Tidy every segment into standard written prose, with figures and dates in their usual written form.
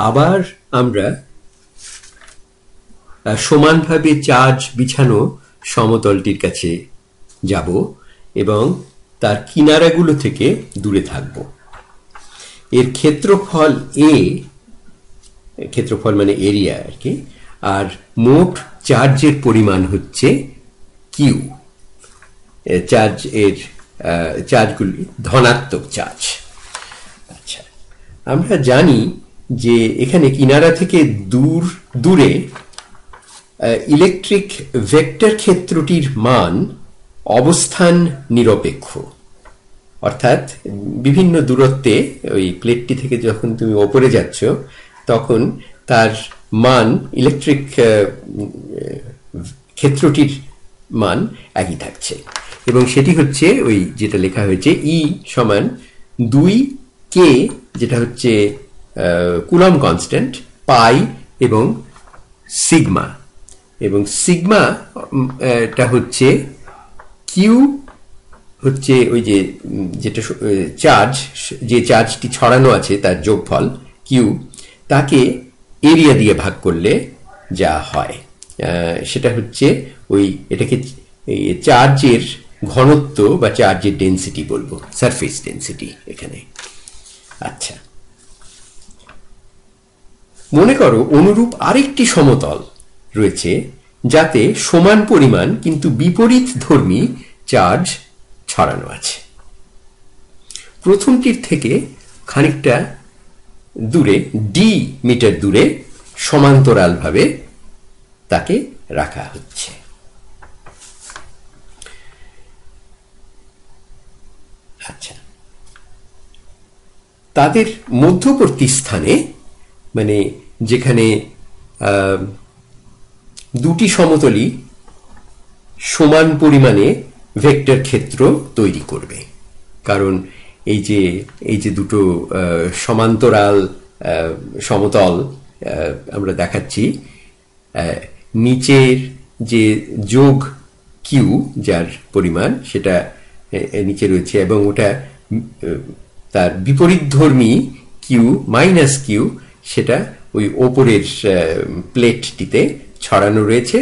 আবার আমরা সমানভাবে চার্জ বিছানো সমতলটির কাছে যাব এবং তার কিনারাগুলো থেকে দূরে থাকব। এর ক্ষেত্রফল এ, ক্ষেত্রফল মানে এরিয়া আর কি, আর মোট চার্জের পরিমাণ হচ্ছে কিউ। চার্জগুলি ধনাত্মক চার্জ। আচ্ছা, আমরা জানি যে এখানে কিনারা থেকে দূরে ইলেকট্রিক ভেক্টর ক্ষেত্রটির মান অবস্থান নিরপেক্ষ, অর্থাৎ বিভিন্ন দূরত্বে ওই প্লেটটি থেকে যখন তুমি ওপরে যাচ্ছ তখন তার মান, ইলেকট্রিক ক্ষেত্রটির মান একই থাকছে, এবং সেটি হচ্ছে ওই যেটা লেখা হয়েছে ই সমান 2k, যেটা হচ্ছে কুলম কনস্ট্যান্ট, পাই এবং সিগমা, এবং সিগমাটা হচ্ছে কিউ, হচ্ছে ওই যেটা চার্জ, যে চার্জটি ছড়ানো আছে তার যোগফল কিউ, তাকে এরিয়া দিয়ে ভাগ করলে যা হয় সেটা হচ্ছে ওই, এটাকে চার্জের ঘনত্ব বা চার্জের ডেন্সিটি বলবো, সারফেস ডেন্সিটি এখানে। আচ্ছা, মনে করো অনুরূপ আরেকটি সমতল রয়েছে যাতে সমান পরিমাণ কিন্তু বিপরীত ধর্মী চার্জ ছড়ানো আছে। প্রথমটির থেকে খানিকটা দূরে, ডি মিটার দূরে সমান্তরালভাবে তাকে রাখা হচ্ছে। আচ্ছা, তাদের মধ্যবর্তী স্থানে, মানে যেখানে দুটি সমতলই সমান পরিমাণে ভেক্টর ক্ষেত্র তৈরি করবে, কারণ এই যে দুটো সমান্তরাল সমতল আমরা দেখাচ্ছি, নিচের যে যোগ কিউ যার পরিমাণ সেটা নিচে রয়েছে, এবং ওটা তার বিপরীতধর্মী কিউ মাইনাস কিউ সেটা ওই ওপরের প্লেটটিতে ছড়ানো রয়েছে।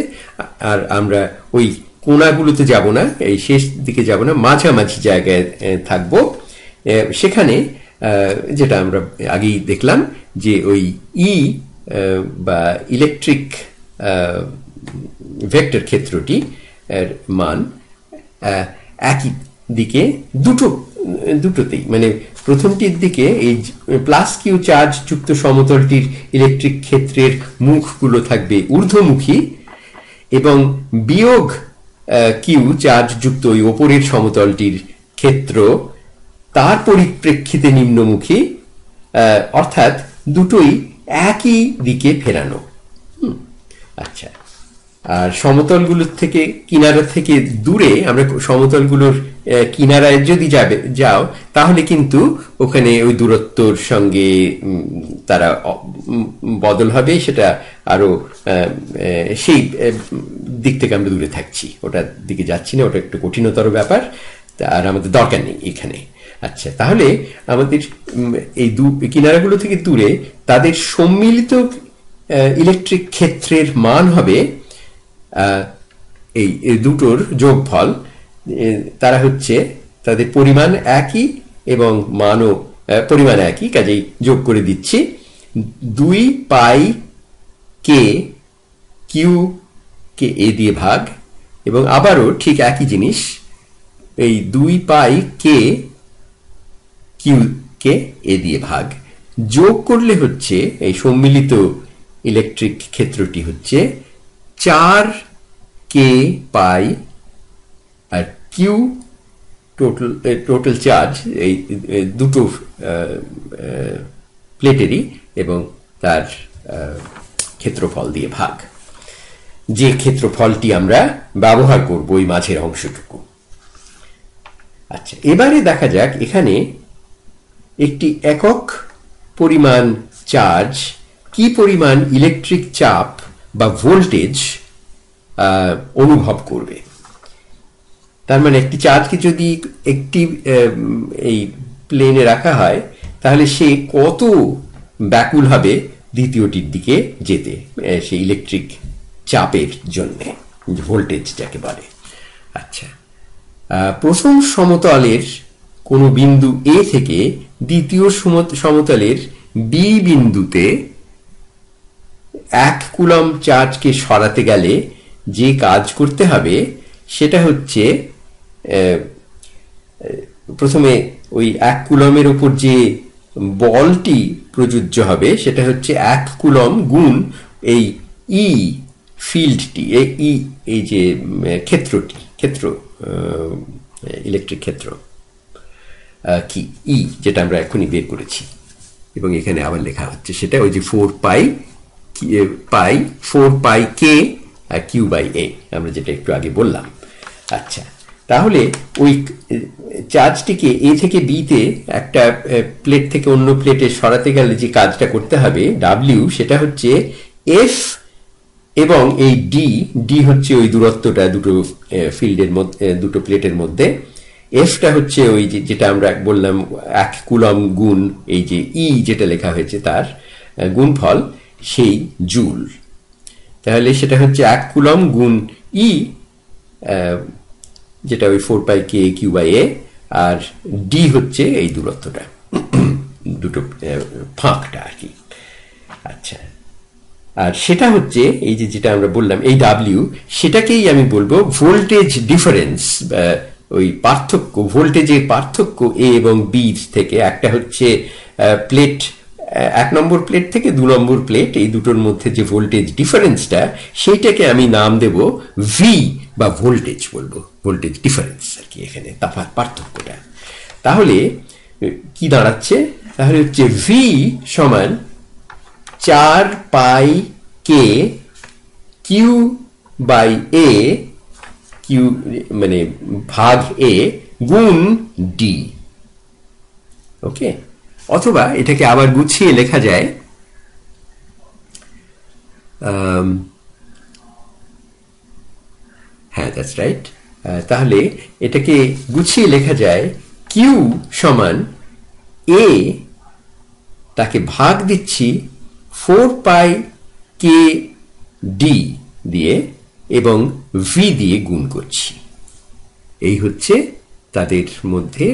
আর আমরা ওই কোণাগুলোতে যাব না, এই শেষ দিকে যাব না, মাঝামাঝি জায়গায় থাকব। সেখানে যেটা আমরা আগেই দেখলাম যে ওই ই বা ইলেকট্রিক ভেক্টর ক্ষেত্রটি এর মান একই দিকে দুটোতেই, মানে প্রথমটির দিকে এই প্লাস কিউ চার্জ যুক্ত সমতলটির ইলেকট্রিক ক্ষেত্রের মুখগুলো থাকবে ঊর্ধ্বমুখী, এবং বিয়োগ কিউ চার্জ যুক্ত ওই ওপরের সমতলটির ক্ষেত্র তার পরিপ্রেক্ষিতে নিম্নমুখী, অর্থাৎ দুটোই একই দিকে ফেরানো। আচ্ছা, আর সমতলগুলোর থেকে, কিনারা থেকে দূরে, আমরা সমতলগুলোর কিনারায় যদি যাও তাহলে কিন্তু ওখানে ওই দূরত্বর সঙ্গে তারা বদল হবে, সেটা আরো সেই দিক থেকে আমরা দূরে থাকছি, ওটার দিকে যাচ্ছি না, ওটা একটু কঠিনতর ব্যাপার, আর আমাদের দরকার নেই এখানে। আচ্ছা, তাহলে আমাদের এই কিনারাগুলো থেকে দূরে তাদের সম্মিলিত ইলেকট্রিক ক্ষেত্রের মান হবে এই দুটোর যোগফল। তারা হচ্ছে, তাদের পরিমাণ একই এবং মানও পরিমাণ একই, কাজেই যোগ করে দিচ্ছি 2 পাই কে কিউ কে এ দিয়ে ভাগ, এবং আবারও ঠিক একই জিনিস, এই 2 পাই কে কিউ কে এ দিয়ে ভাগ, যোগ করলে হচ্ছে এই সম্মিলিত ইলেকট্রিক ক্ষেত্রটি হচ্ছে 4 কে পাই, আর কিউ টোটাল চার্জ এই দুটো প্লেটেরই, এবং তার ক্ষেত্রফল দিয়ে ভাগ, যে ক্ষেত্রফলটি আমরা ব্যবহার করব ওই মাঝের অংশটুকু। আচ্ছা, এবারে দেখা যাক এখানে একটি একক পরিমাণ চার্জ কি পরিমাণ ইলেকট্রিক চাপ বা ভোল্টেজ অনুভব করবে। তার মানে একটি চার্জকে যদি একটি এই প্লেনে রাখা হয় তাহলে সে কত ব্যাকুল হবে দ্বিতীয়টির দিকে যেতে, সেই ইলেকট্রিক চাপের জন্য, ভোল্টেজ যাকে বলে। আচ্ছা, প্রথম সমতলের কোনো বিন্দু এ থেকে দ্বিতীয় সমতলের বি বিন্দুতে 1 কুলম চার্জকে সরাতে গেলে যে কাজ করতে হবে সেটা হচ্ছে, প্রথমে ওই 1 কুলমের উপর যে বলটি প্রযোজ্য হবে সেটা হচ্ছে 1 কুলম গুণ এই ই ফিল্ডটি, এই যে ক্ষেত্র, ইলেকট্রিক ক্ষেত্র কি ই, যেটা আমরা এখনই বের করেছি এবং এখানে আবার লেখা হচ্ছে, সেটা ওই যে 4 পাই কে কিউ বাই এ, আমরা যেটা একটু আগে বললাম। আচ্ছা, তাহলে ওই চার্জটিকে এ থেকে বিতে একটা প্লেট থেকে অন্য প্লেটে সরাতে গেলে যে কাজটা করতে হবে ডাব্লিউ, সেটা হচ্ছে এফ এবং এই ডি হচ্ছে ওই দূরত্বটা দুটো ফিল্ডের মধ্যে, দুটো প্লেটের মধ্যে। এফটা হচ্ছে ওই যেটা আমরা বললাম 1 কুলম গুণ এই যে ই যেটা লেখা হয়েছে তার গুণফল, সেই জুল। তাহলে সেটা হচ্ছে 1 কুলম গুণ ই, যেটা ওই 4 pi K q by A, আর ডি হচ্ছে এই দূরত্বটা, দুটো ফাঁকটা আর কি। আচ্ছা, আর সেটা হচ্ছে এই যে যেটা আমরা বললাম এই ডাব্লিউ, সেটাকেই আমি বলবো ভোল্টেজ ডিফারেন্স, ওই পার্থক্য, ভোল্টেজের পার্থক্য এ এবং বি থেকে। একটা হচ্ছে প্লেট, 1 নম্বর প্লেট থেকে 2 নম্বর প্লেট, এই দুটোর মধ্যে যে ভোল্টেজ ডিফারেন্সটা, সেইটাকে আমি নাম দেব ভি বা ভোল্টেজ বলবো, ভোল্টেজ ডিফারেন্স আর কি, এখানে পার্থক্যটা। তাহলে কি দাঁড়াচ্ছে, তাহলে হচ্ছে ভি সমান 4 pi K q by A, Q মানে ভাগ এ গুণ ডি। ওকে, অথবা এটাকে আবার গুছিয়ে লেখা যায়, হ্যাঁ দ্যাটস রাইট, তাহলে এটাকে গুছিয়ে লেখা যায় কিউ সমান এ, তাকে ভাগ দিচ্ছি 4 পাই কে ডি দিয়ে এবং ভি দিয়ে গুণ করছি। এই হচ্ছে তাদের মধ্যে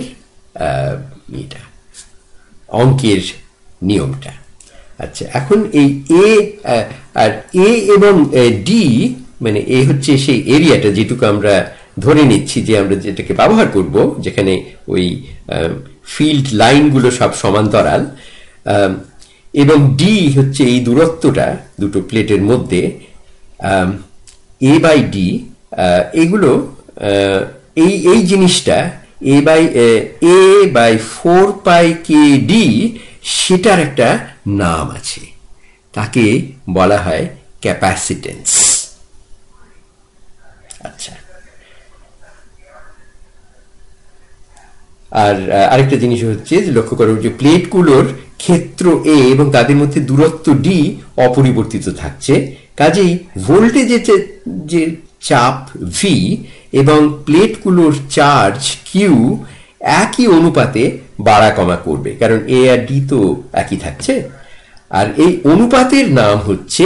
এটা অঙ্কের নিয়মটা। আচ্ছা, এখন এই এ আর এ এবং ডি, মানে এ হচ্ছে সেই এরিয়াটা যেটুকু আমরা ধরে নিচ্ছি যে আমরা যেটাকে ব্যবহার করব, যেখানে ওই ফিল্ড লাইনগুলো সব সমান্তরাল, এবং ডি হচ্ছে এই দূরত্বটা দুটো প্লেটের মধ্যে, এ বাই ডি, এগুলো এই জিনিসটা এ বাই 4 পাই কে ডি, সেটার একটা নাম আছে, তাকে বলা হয় ক্যাপাসিটেন্স। আচ্ছা, আর আরেকটা জিনিস হচ্ছে যে লক্ষ্য করো যে প্লেটগুলোর ক্ষেত্র এ এবং তাদের মধ্যে দূরত্ব ডি অপরিবর্তিত থাকছে, কাজেই ভোল্টেজের যে চাপ ভি এবং প্লেটগুলোর চার্জ কিউ একই অনুপাতে বাড়া কমা করবে, কারণ এ আর ডি তো একই থাকছে। আর এই অনুপাতের নাম হচ্ছে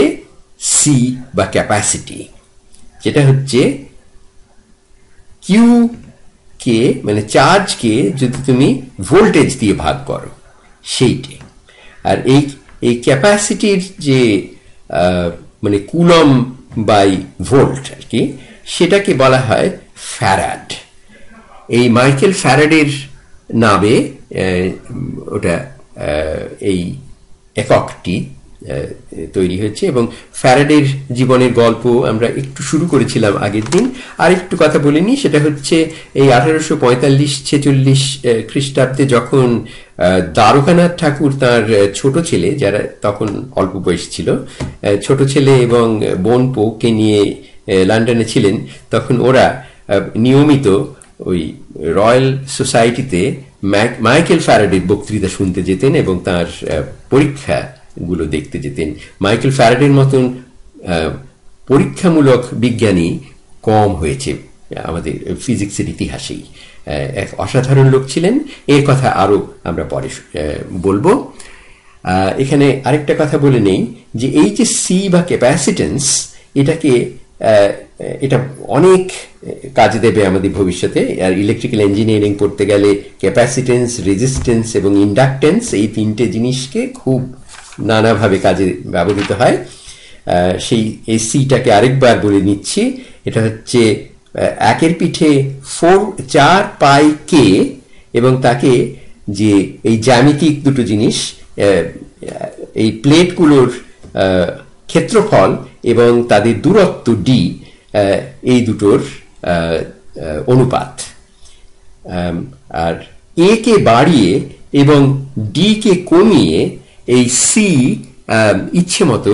সি বা ক্যাপাসিটি, যেটা হচ্ছে কিউ কে মানে চার্জকে যদি তুমি ভোল্টেজ দিয়ে ভাগ করো সেইটে। আর এই ক্যাপাসিটির যে মানে কুলম বাই ভোল্ট আর কি, সেটাকে বলা হয় ফ্যারাড। এই মাইকেল ফ্যারাডের নামে ওটা এই এককটি তৈরি হয়েছে, এবং ফ্যারাডের জীবনের গল্প আমরা একটু শুরু করেছিলাম আগের দিন, আর একটু কথা বলিনি। সেটা হচ্ছে এই 1845-46 খ্রিস্টাব্দে যখন দ্বারকানাথ ঠাকুর তার ছোট ছেলে, যারা তখন অল্প বয়স ছিল, ছোট ছেলে এবং বোন পৌকে নিয়ে লন্ডনে ছিলেন, তখন ওরা নিয়মিত ওই রয়্যাল সোসাইটিতে মাইকেল ফ্যারাডের বক্তৃতা শুনতে যেতেন এবং তার পরীক্ষাগুলো দেখতে যেতেন। মাইকেল ফ্যারাডের মতন পরীক্ষামূলক বিজ্ঞানী কম হয়েছে আমাদের ফিজিক্সের ইতিহাসেই। এক অসাধারণ লোক ছিলেন, এর কথা আরো আমরা পরে বলবো। এখানে আরেকটা কথা বলে নেই যে এই যে সি বা ক্যাপাসিটেন্স, এটাকে এটা অনেক কাজে দেবে আমাদের ভবিষ্যতে। আর ইলেকট্রিক্যাল ইঞ্জিনিয়ারিং পড়তে গেলে ক্যাপাসিটেন্স, রেজিস্ট্যান্স এবং ইন্ডাকটেন্স এই তিনটে জিনিসকে খুব নানাভাবে কাজে ব্যবহৃত হয়। সেই এই সিটাকে আরেকবার বলে নিচ্ছি। এটা হচ্ছে 1 পিঠে 4 পাই কে, এবং তাকে যে এই জ্যামিতিক দুটো জিনিস, এই প্লেটগুলোর ক্ষেত্রফল এবং তাদের দূরত্ব ডি, এই দুটোর অনুপাত। আর এ কে বাড়িয়ে এবং ডি কে কমিয়ে এই সি ইচ্ছে মতো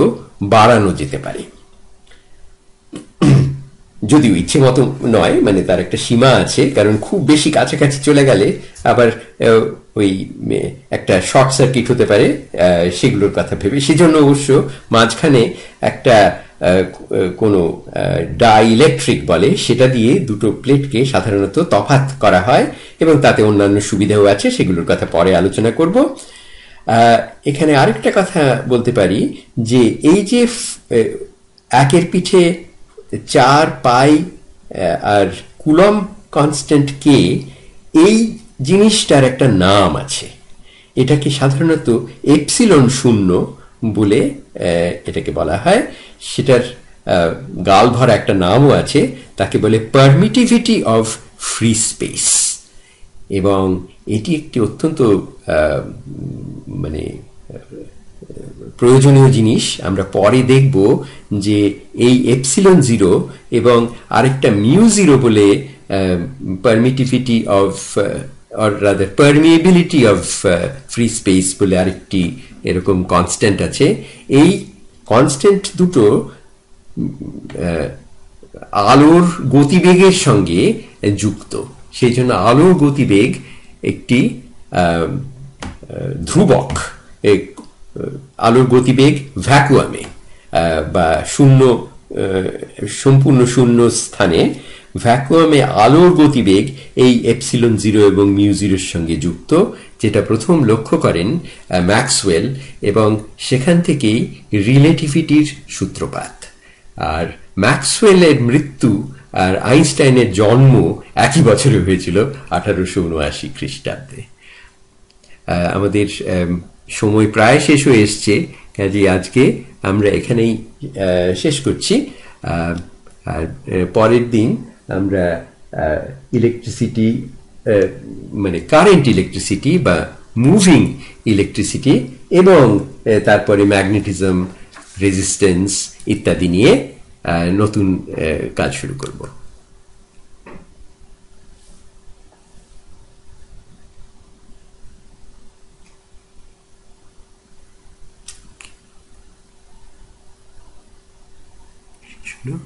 বাড়ানো যেতে পারে। যদিও ইচ্ছে মতো নয়, মানে তার একটা সীমা আছে, কারণ খুব বেশি কাছাকাছি চলে গেলে আবার ওই একটা শর্ট সার্কিট হতে পারে, সেগুলোর কথা ভেবে। সেজন্য অবশ্য মাঝখানে একটা কোনো ডাই ইলেকট্রিক বলে, সেটা দিয়ে দুটো প্লেটকে সাধারণত তফাৎ করা হয়, এবং তাতে অন্যান্য সুবিধাও আছে, সেগুলোর কথা পরে আলোচনা করব। এখানে আরেকটা কথা বলতে পারি যে এই যে 1 পিঠে 4 পাই আর কুলম কনস্ট্যান্ট কে, এই জিনিসটার একটা নাম আছে। এটাকে সাধারণত এপসিলন শূন্য বলে এটাকে বলা হয়। সেটার গাল ভরা একটা নামও আছে, তাকে বলে পারমিটিভিটি অফ ফ্রি স্পেস। এবং এটি একটি অত্যন্ত মানে প্রয়োজনীয় জিনিস। আমরা পরে দেখব যে এই এপসিলন জিরো এবং আরেকটা মিউ জিরো বলে permittivity of, or rather permeability of free space বলে আরেকটি এরকম কনস্ট্যান্ট আছে। এই কনস্ট্যান্ট দুটো আলোর গতিবেগের সঙ্গে যুক্ত। সেই জন্য আলোর গতিবেগ একটি ধ্রুবক। আলোর গতিবেগ ভ্যাকুয়ামে বা শূন্য, সম্পূর্ণ শূন্য স্থানে ভ্যাকুয়ামে আলোর গতিবেগ এই এপসিলন জিরো এবং মিউ জিরোর সঙ্গে যুক্ত, যেটা প্রথম লক্ষ্য করেন ম্যাক্সওয়েল, এবং সেখান থেকেই রিলেটিভিটির সূত্রপাত। আর ম্যাক্সওয়েলের মৃত্যু আর আইনস্টাইনের জন্ম একই বছরে হয়েছিল, 1879 খ্রিস্টাব্দে। আমাদের সময় প্রায় শেষ হয়ে এসছে, কাজে আজকে আমরা এখানেই শেষ করছি। আর পরের দিন আমরা ইলেকট্রিসিটি, মানে কারেন্ট ইলেকট্রিসিটি বা মুভিং ইলেকট্রিসিটি, এবং তারপরে ম্যাগনেটিজম, রেজিস্ট্যান্স ইত্যাদি নিয়ে নতুন কাজ শুরু করব। No?